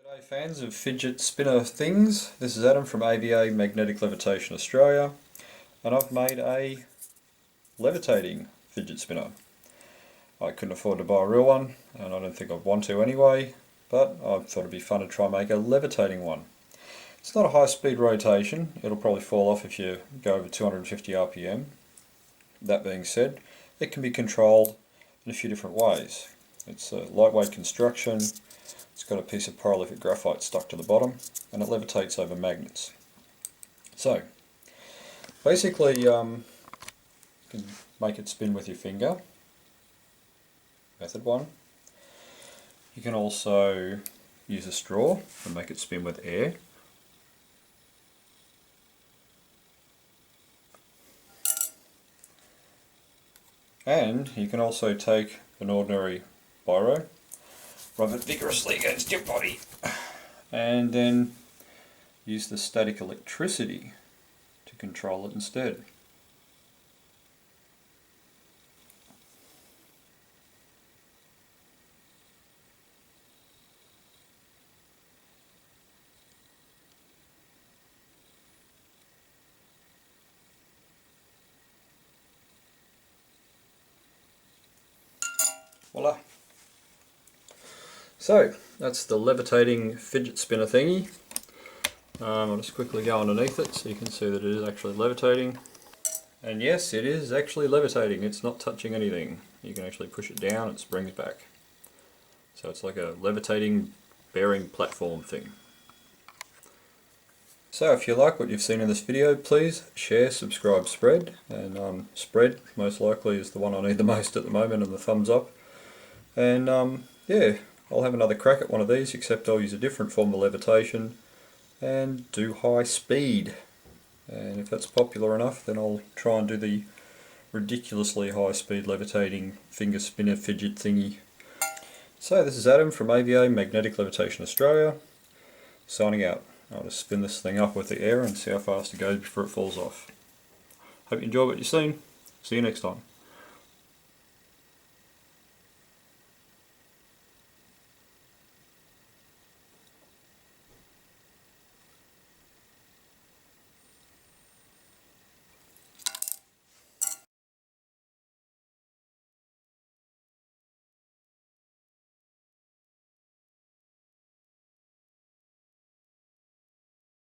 G'day fans of fidget spinner things, this is Adam from AVA Magnetic Levitation Australia, and I've made a levitating fidget spinner. I couldn't afford to buy a real one, and I don't think I'd want to anyway, but I thought it'd be fun to try and make a levitating one. It's not a high speed rotation, it'll probably fall off if you go over 250 RPM. That being said, it can be controlled in a few different ways. It's a lightweight construction. It's got a piece of pyrolytic graphite stuck to the bottom, and it levitates over magnets. So, basically, you can make it spin with your finger. Method 1. You can also use a straw and make it spin with air. And you can also take an ordinary biro, rub it vigorously against your body, and then use the static electricity to control it instead. Voila! So, that's the levitating fidget spinner thingy. I'll just quickly go underneath it so you can see that it is actually levitating. And yes, it is actually levitating, it's not touching anything. You can actually push it down, it springs back. So it's like a levitating bearing platform thing. So if you like what you've seen in this video, please share, subscribe, spread. And spread most likely is the one I need the most at the moment, and the thumbs up. And yeah, I'll have another crack at one of these, except I'll use a different form of levitation and do high speed. And if that's popular enough, then I'll try and do the ridiculously high speed levitating finger spinner fidget thingy. So this is Adam from AVA Magnetic Levitation Australia, signing out. I'll just spin this thing up with the air and see how fast it goes before it falls off. Hope you enjoy what you've seen. See you next time.